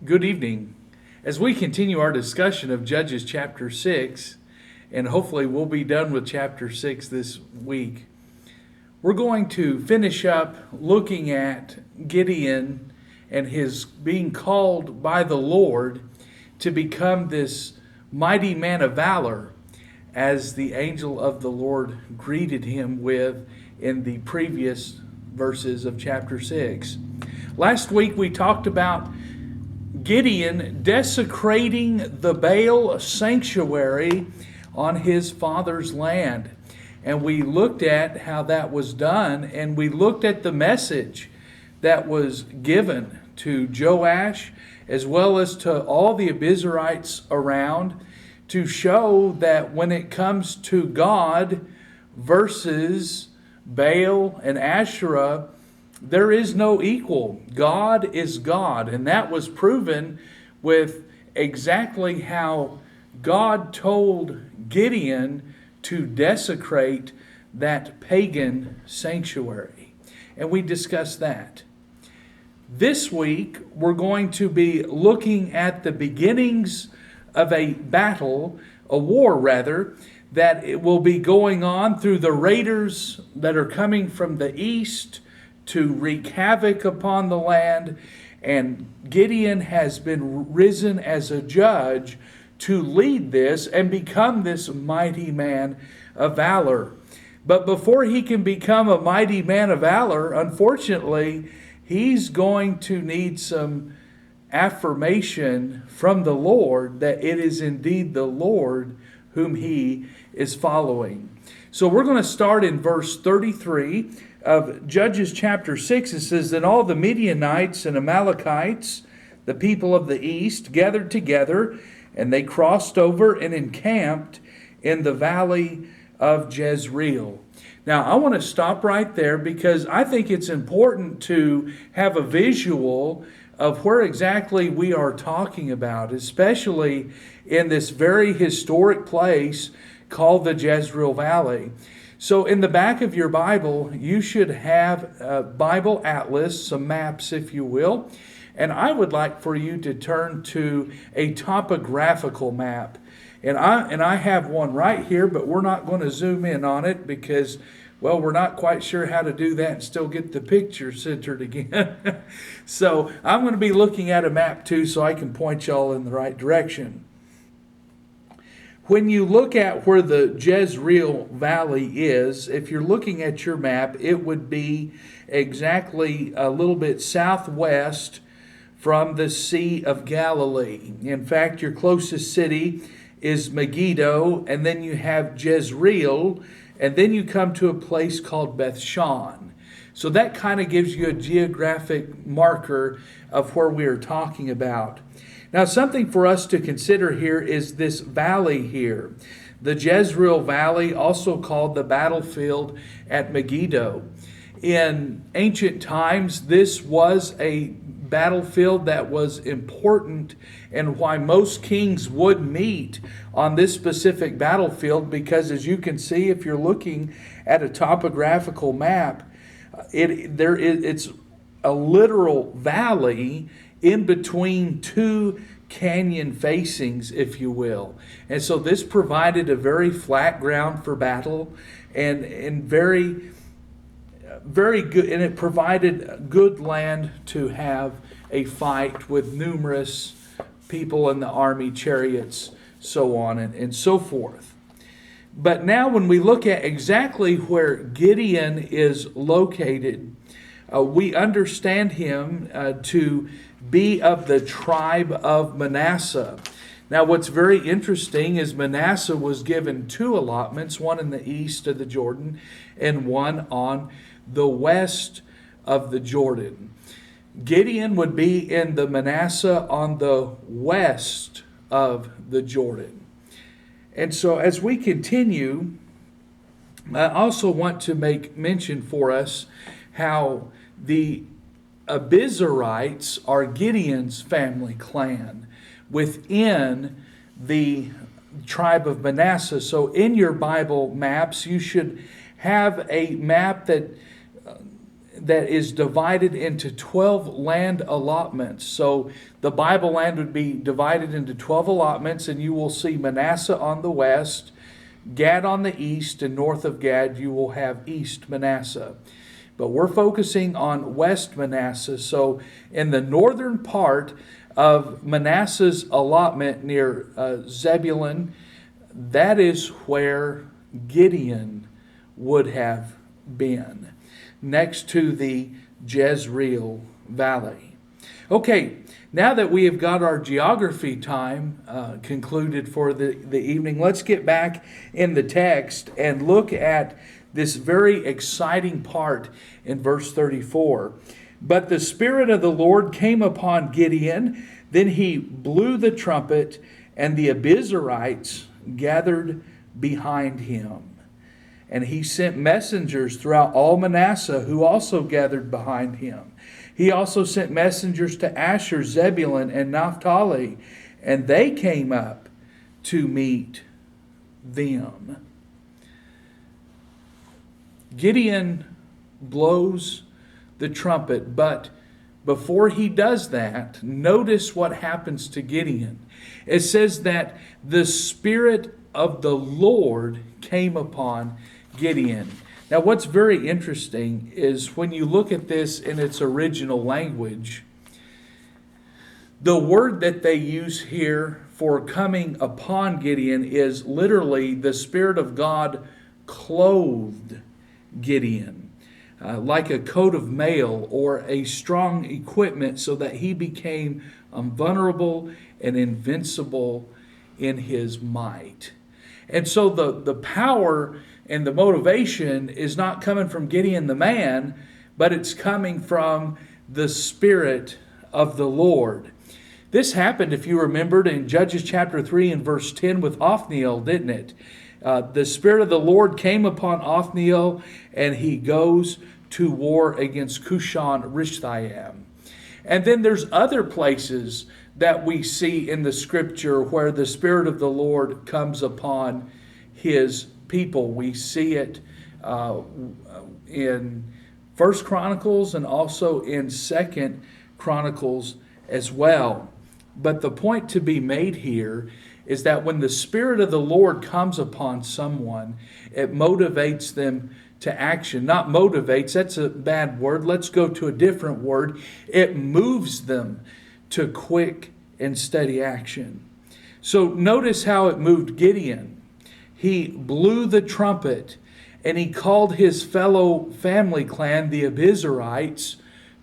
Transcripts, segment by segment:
Good evening. As we continue our discussion of Judges chapter 6, and hopefully we'll be done with chapter 6 this week, we're going to finish up looking at Gideon and his being called by the Lord to become this mighty man of valor, as the angel of the Lord greeted him with in the previous verses of chapter 6. Last week we talked about Gideon desecrating the Baal sanctuary on his father's land. And we looked at how that was done, and we looked at the message that was given to Joash as well as to all the Abiezrites around to show that when it comes to God versus Baal and Asherah, there is no equal. God is God. And that was proven with exactly how God told Gideon to desecrate that pagan sanctuary. And we discussed that. This week, we're going to be looking at the beginnings of a battle, a war rather, that it will be going on through the raiders that are coming from the east to wreak havoc upon the land. And Gideon has been risen as a judge to lead this and become this mighty man of valor. But before he can become a mighty man of valor, unfortunately, he's going to need some affirmation from the Lord that it is indeed the Lord whom he is following. So we're going to start in verse 33 of Judges chapter 6. It says, "Then all the Midianites and Amalekites, the people of the east, gathered together, and they crossed over and encamped in the valley of Jezreel." Now, I want to stop right there because I think it's important to have a visual of where exactly we are talking about, especially in this very historic place called the Jezreel Valley. So in the back of your Bible, you should have a Bible atlas, some maps, if you will. And I would like for you to turn to a topographical map. And I have one right here, but we're not going to zoom in on it because, well, we're not quite sure how to do that and still get the picture centered again. So I'm going to be looking at a map too so I can point y'all in the right direction. When you look at where the Jezreel Valley is, if you're looking at your map, it would be exactly a little bit southwest from the Sea of Galilee. In fact, your closest city is Megiddo, and then you have Jezreel, and then you come to a place called Beth-shan. So that kind of gives you a geographic marker of where we are talking about. Now, something for us to consider here is this valley here. The Jezreel Valley, also called the battlefield at Megiddo. In ancient times, this was a battlefield that was important and why most kings would meet on this specific battlefield, because as you can see, if you're looking at a topographical map, it's a literal valley in between two canyon facings, if you will. And so this provided a very flat ground for battle and very good, and it provided good land to have a fight with numerous people in the army, chariots, so on and so forth. But now when we look at exactly where Gideon is located, we understand him to be of the tribe of Manasseh. Now what's very interesting is Manasseh was given two allotments, one in the east of the Jordan and one on the west of the Jordan. Gideon would be in the Manasseh on the west of the Jordan. And so as we continue, I also want to make mention for us how the Abiezrites are Gideon's family clan within the tribe of Manasseh. So in your Bible maps, you should have a map that that is divided into 12 land allotments. So the Bible land would be divided into 12 allotments, and you will see Manasseh on the west, Gad on the east, and north of Gad you will have East Manasseh. But we're focusing on West Manasseh. So in the northern part of Manasseh's allotment near Zebulun, that is where Gideon would have been, next to the Jezreel Valley. Okay, now that we have got our geography time concluded for the evening, let's get back in the text and look at this very exciting part in verse 34. But the Spirit of the Lord came upon Gideon, then he blew the trumpet, and the Abiezrites gathered behind him. And he sent messengers throughout all Manasseh, who also gathered behind him. He also sent messengers to Asher, Zebulun, and Naphtali, and they came up to meet them. Gideon blows the trumpet, but before he does that, notice what happens to Gideon. It says that the Spirit of the Lord came upon Gideon. Now, what's very interesting is when you look at this in its original language, the word that they use here for coming upon Gideon is literally the Spirit of God clothed Gideon, like a coat of mail or a strong equipment, so that he became vulnerable and invincible in his might. And so the power and the motivation is not coming from Gideon the man, but it's coming from the Spirit of the Lord. This happened, if you remembered, in Judges chapter 3 and verse 10 with Othniel, didn't it? The Spirit of the Lord came upon Othniel, and he goes to war against Cushan-Rishathaim. And then there's other places that we see in the Scripture where the Spirit of the Lord comes upon his people. We see it in 1 Chronicles and also in 2 Chronicles as well. But the point to be made here is that when the Spirit of the Lord comes upon someone, it motivates them to action. Not motivates, that's a bad word. Let's go to a different word. It moves them to quick and steady action. So notice how it moved Gideon. He blew the trumpet, and he called his fellow family clan, the Abiezrites,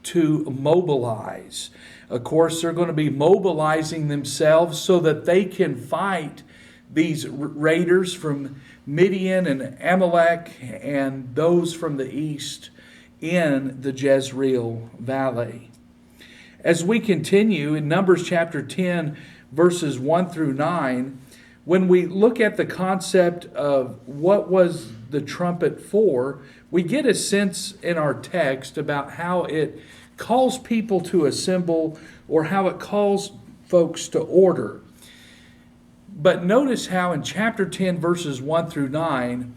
to mobilize. Of course, they're going to be mobilizing themselves so that they can fight these raiders from Midian and Amalek and those from the east in the Jezreel Valley. As we continue in Numbers chapter 10, verses 1 through 9, when we look at the concept of what was the trumpet for, we get a sense in our text about how it calls people to assemble or how it calls folks to order. But notice how in chapter 10, verses 1 through 9,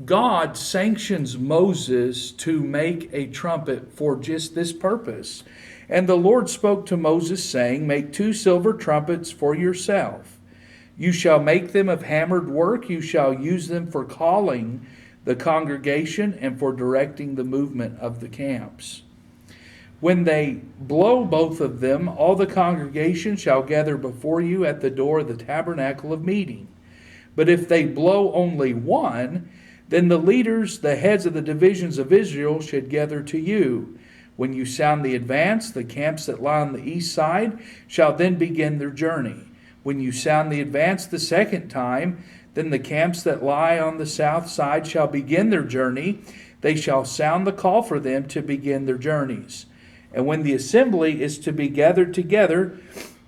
God sanctions Moses to make a trumpet for just this purpose. And the Lord spoke to Moses, saying, "Make 2 silver trumpets for yourself. You shall make them of hammered work. You shall use them for calling the congregation and for directing the movement of the camps. When they blow both of them, all the congregation shall gather before you at the door of the tabernacle of meeting. But if they blow only one, then the leaders, the heads of the divisions of Israel, should gather to you. When you sound the advance, the camps that lie on the east side shall then begin their journey. When you sound the advance the second time, then the camps that lie on the south side shall begin their journey. They shall sound the call for them to begin their journeys. And when the assembly is to be gathered together,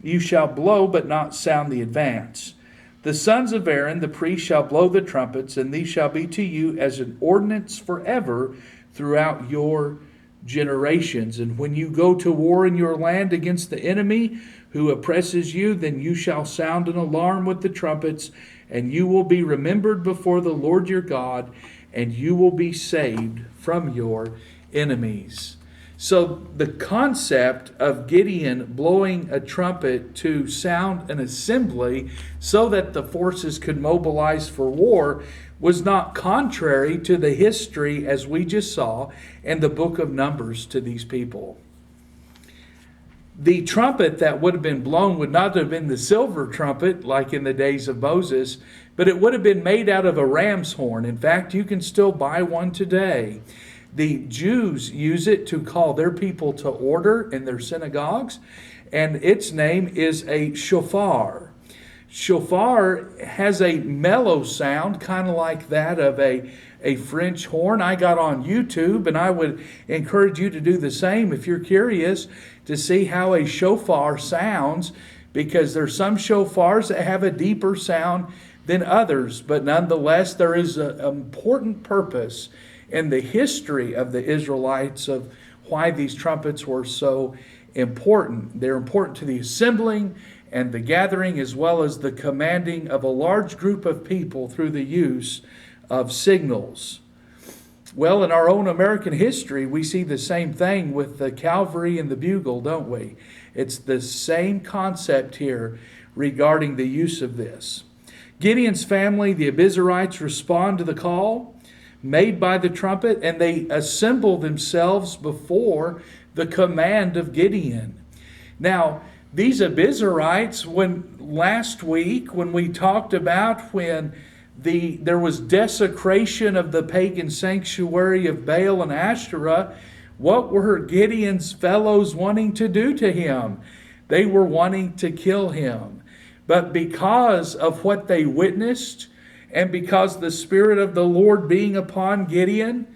you shall blow but not sound the advance. The sons of Aaron, the priests, shall blow the trumpets, and these shall be to you as an ordinance forever throughout your generations. And when you go to war in your land against the enemy who oppresses you, then you shall sound an alarm with the trumpets, and you will be remembered before the Lord your God, and you will be saved from your enemies. So the concept of Gideon blowing a trumpet to sound an assembly so that the forces could mobilize for war was not contrary to the history, as we just saw, and the book of Numbers to these people. The trumpet that would have been blown would not have been the silver trumpet like in the days of Moses, but it would have been made out of a ram's horn. In fact, you can still buy one today. The Jews use it to call their people to order in their synagogues, and its name is a shofar. Shofar has a mellow sound, kind of like that of a French horn. I got on YouTube, and I would encourage you to do the same if you're curious to see how a shofar sounds, because there's some shofars that have a deeper sound than others, but nonetheless there is an important purpose in the history of the Israelites of why these trumpets were so important. They're important to the assembling and the gathering, as well as the commanding of a large group of people through the use of signals. Well, in our own American history, we see the same thing with the cavalry and the bugle, don't we? It's the same concept here regarding the use of this. Gideon's family, the Abiezrites, respond to the call made by the trumpet, and they assemble themselves before the command of Gideon. Now, these Abiezrites, when last week when we talked about when there was desecration of the pagan sanctuary of Baal and Asherah, what were Gideon's fellows wanting to do to him? They were wanting to kill him. But because of what they witnessed, and because the Spirit of the Lord being upon Gideon,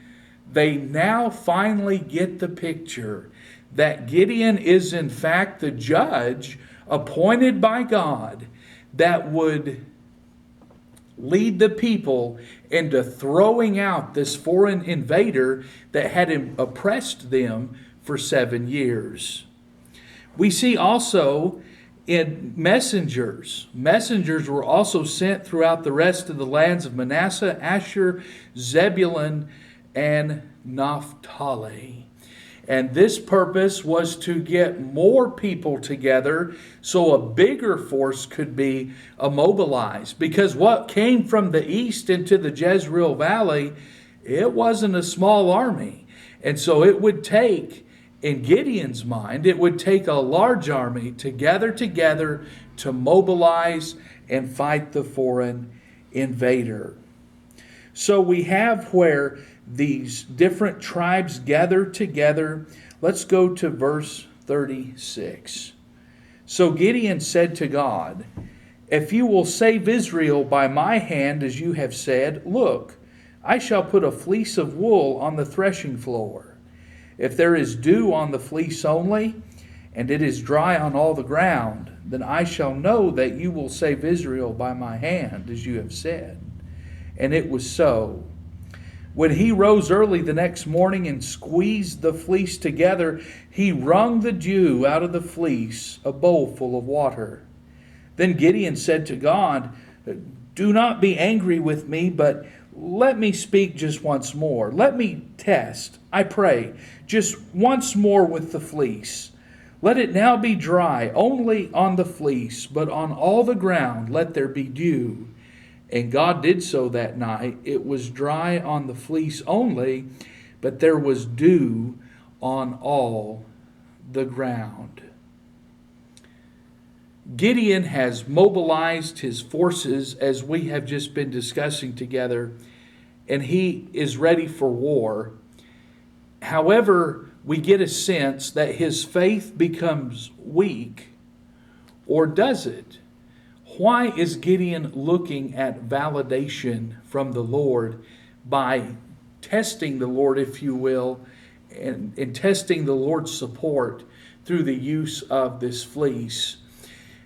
they now finally get the picture that Gideon is in fact the judge appointed by God that would lead the people into throwing out this foreign invader that had oppressed them for 7 years. We see also in messengers were also sent throughout the rest of the lands of Manasseh, Asher, Zebulun, and Naphtali. And this purpose was to get more people together so a bigger force could be immobilized. Because what came from the east into the Jezreel Valley, it wasn't a small army. And so it would take, in Gideon's mind, it would take a large army to gather together to mobilize and fight the foreign invader. So we have where these different tribes gather together. Let's go to verse 36. So Gideon said to God, "If you will save Israel by my hand, as you have said, look, I shall put a fleece of wool on the threshing floor. If there is dew on the fleece only, and it is dry on all the ground, then I shall know that you will save Israel by my hand, as you have said." And it was so. When he rose early the next morning and squeezed the fleece together, he wrung the dew out of the fleece, a bowl full of water. Then Gideon said to God, "Do not be angry with me, but let me speak just once more. Let me test, I pray, just once more with the fleece. Let it now be dry only on the fleece, but on all the ground let there be dew." And God did so that night. It was dry on the fleece only, but there was dew on all the ground. Gideon has mobilized his forces, as we have just been discussing together, and he is ready for war. However, we get a sense that his faith becomes weak, or does it? Why is Gideon looking at validation from the Lord by testing the Lord, if you will, and testing the Lord's support through the use of this fleece?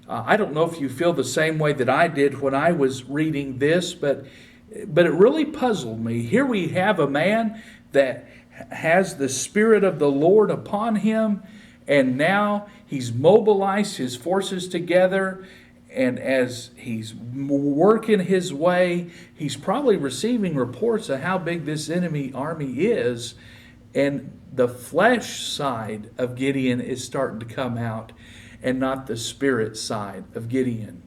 I don't know if you feel the same way that I did when I was reading this, but it really puzzled me. Here we have a man that has the Spirit of the Lord upon him, and now he's mobilized his forces together. And as he's working his way, he's probably receiving reports of how big this enemy army is. And the flesh side of Gideon is starting to come out, and not the spirit side of Gideon.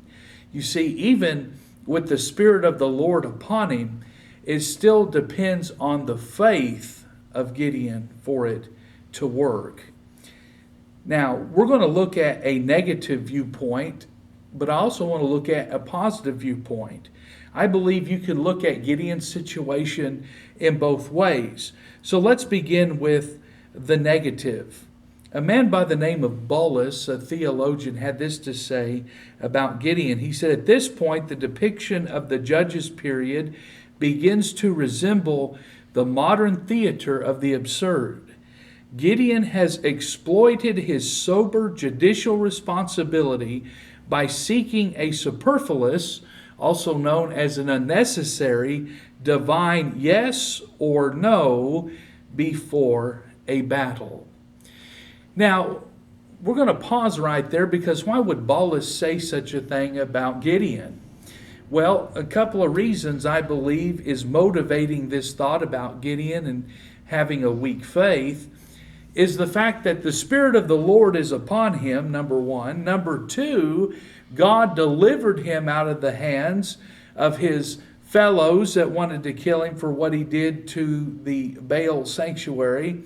You see, even with the Spirit of the Lord upon him, it still depends on the faith of Gideon for it to work. Now, we're going to look at a negative viewpoint, but I also want to look at a positive viewpoint. I believe you can look at Gideon's situation in both ways. So let's begin with the negative. A man by the name of Bolus, a theologian, had this to say about Gideon. He said, at this point, the depiction of the Judges period begins to resemble the modern theater of the absurd. Gideon has exploited his sober judicial responsibility by seeking a superfluous, also known as an unnecessary, divine yes or no before a battle. Now, we're going to pause right there, because why would Bolus say such a thing about Gideon? Well, a couple of reasons, I believe, is motivating this thought about Gideon and having a weak faith, is the fact that the Spirit of the Lord is upon him, number one. Number two, God delivered him out of the hands of his fellows that wanted to kill him for what he did to the Baal sanctuary.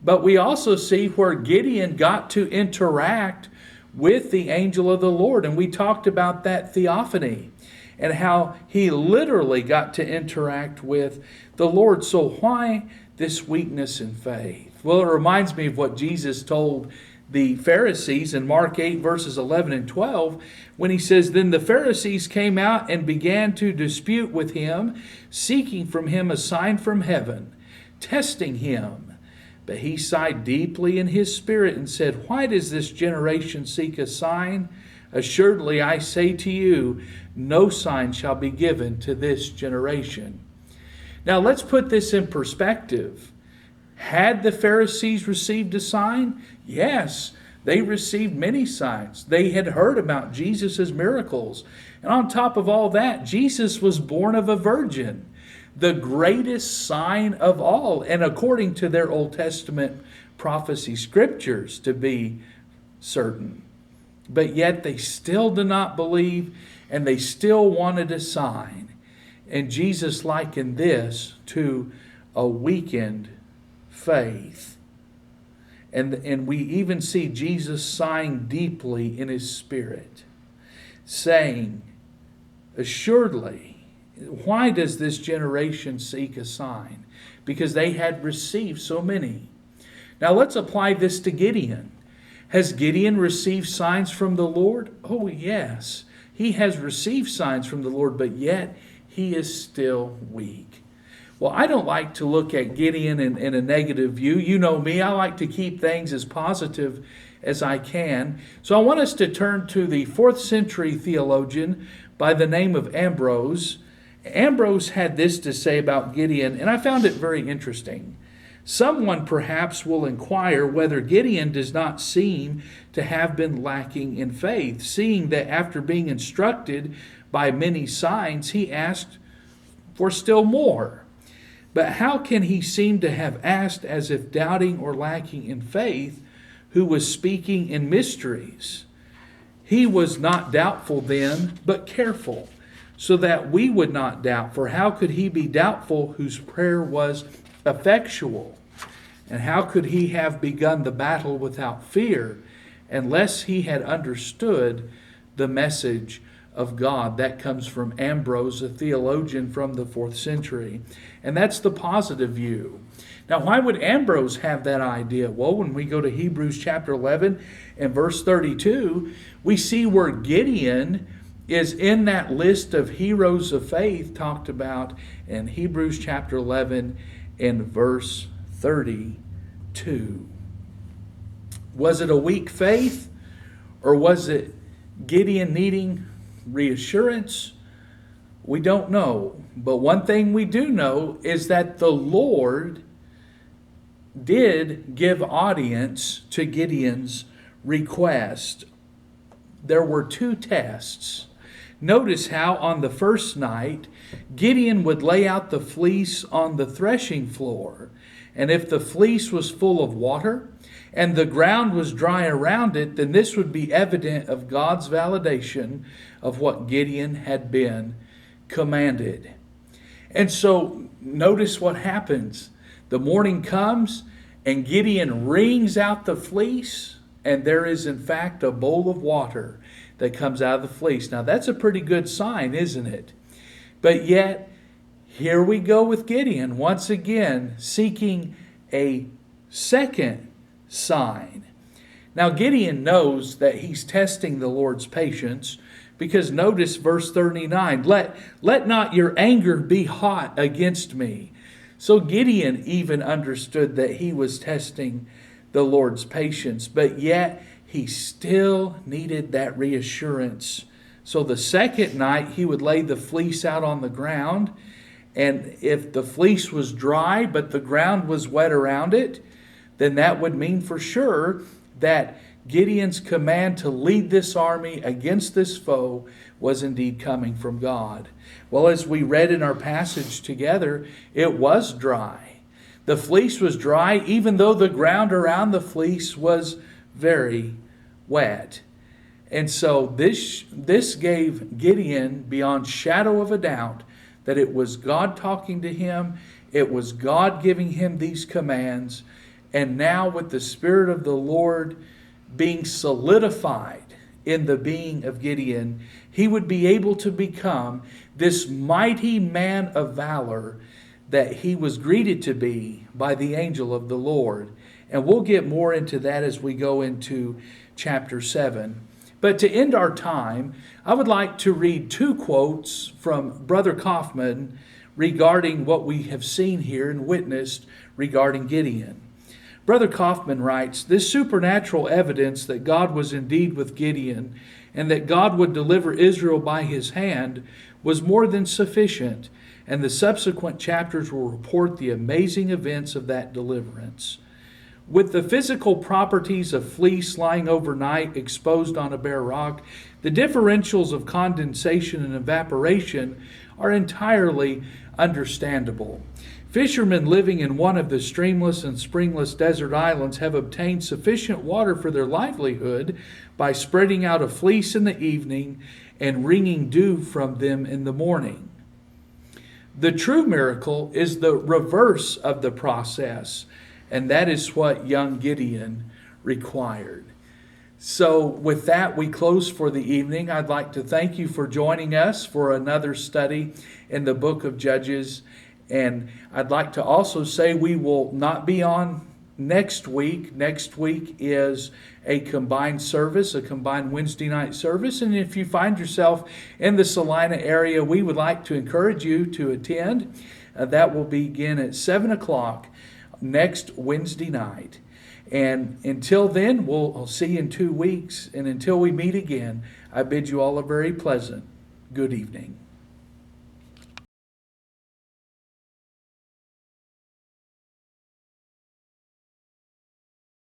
But we also see where Gideon got to interact with the angel of the Lord. And we talked about that theophany and how he literally got to interact with the Lord. So why this weakness in faith? Well, it reminds me of what Jesus told the Pharisees in Mark 8, verses 11 and 12, when he says, then the Pharisees came out and began to dispute with him, seeking from him a sign from heaven, testing him. But he sighed deeply in his spirit and said, why does this generation seek a sign? Assuredly, I say to you, no sign shall be given to this generation. Now, let's put this in perspective. Had the Pharisees received a sign? Yes, they received many signs. They had heard about Jesus' miracles. And on top of all that, Jesus was born of a virgin, the greatest sign of all, and according to their Old Testament prophecy scriptures to be certain. But yet they still did not believe, and they still wanted a sign. And Jesus likened this to a weakened faith. And we even see Jesus sighing deeply in his spirit, saying, assuredly, why does this generation seek a sign? Because they had received so many. Now let's apply this to Gideon. Has Gideon received signs from the Lord? Oh, yes. He has received signs from the Lord, but yet he is still weak. Well, I don't like to look at Gideon in a negative view. You know me, I like to keep things as positive as I can. So I want us to turn to the 4th century theologian by the name of Ambrose. Ambrose had this to say about Gideon, and I found it very interesting. Someone perhaps will inquire whether Gideon does not seem to have been lacking in faith, seeing that after being instructed by many signs, he asked for still more. But how can he seem to have asked as if doubting or lacking in faith, who was speaking in mysteries? He was not doubtful then, but careful, so that we would not doubt. For how could he be doubtful whose prayer was effectual? And how could he have begun the battle without fear, unless he had understood the message of God? That comes from Ambrose, a theologian from the 4th century. And that's the positive view. Now, why would Ambrose have that idea? Well, when we go to Hebrews chapter 11 and verse 32, we see where Gideon is in that list of heroes of faith talked about in Hebrews chapter 11 and verse 32. Was it a weak faith, or was it Gideon needing reassurance? We don't know. But one thing we do know is that the Lord did give audience to Gideon's request. There were 2 tests. Notice how on the first night, Gideon would lay out the fleece on the threshing floor. And if the fleece was full of water and the ground was dry around it, then this would be evident of God's validation of what Gideon had been commanded. And so notice what happens. The morning comes and Gideon wrings out the fleece, and there is in fact a bowl of water that comes out of the fleece. Now that's a pretty good sign, isn't it? But yet, here we go with Gideon once again seeking a second sign. Now Gideon knows that he's testing the Lord's patience, because notice verse 39, let not your anger be hot against me. So Gideon even understood that he was testing the Lord's patience, but yet he still needed that reassurance. So the second night he would lay the fleece out on the ground, and if the fleece was dry but the ground was wet around it, then that would mean for sure that Gideon's command to lead this army against this foe was indeed coming from God. Well, as we read in our passage together, it was dry. The fleece was dry, even though the ground around the fleece was very wet. And so this gave Gideon, beyond shadow of a doubt, that it was God talking to him, it was God giving him these commands, and now with the Spirit of the Lord being solidified in the being of Gideon, he would be able to become this mighty man of valor that he was greeted to be by the angel of the Lord. And we'll get more into that as we go into chapter 7. But to end our time, I would like to read two quotes from Brother Kaufman regarding what we have seen here and witnessed regarding Gideon. Brother Kaufman writes, "This supernatural evidence that God was indeed with Gideon and that God would deliver Israel by his hand was more than sufficient, and the subsequent chapters will report the amazing events of that deliverance. With the physical properties of fleece lying overnight exposed on a bare rock, the differentials of condensation and evaporation are entirely understandable. Fishermen living in one of the streamless and springless desert islands have obtained sufficient water for their livelihood by spreading out a fleece in the evening and wringing dew from them in the morning. The true miracle is the reverse of the process, and that is what young Gideon required." So with that, we close for the evening. I'd like to thank you for joining us for another study in the book of Judges. And I'd like to also say we will not be on next week. Next week is a combined service, a combined Wednesday night service. And if you find yourself in the Salina area, we would like to encourage you to attend. That will begin at 7 o'clock next Wednesday night. And until then, I'll see you in 2 weeks. And until we meet again, I bid you all a very pleasant good evening.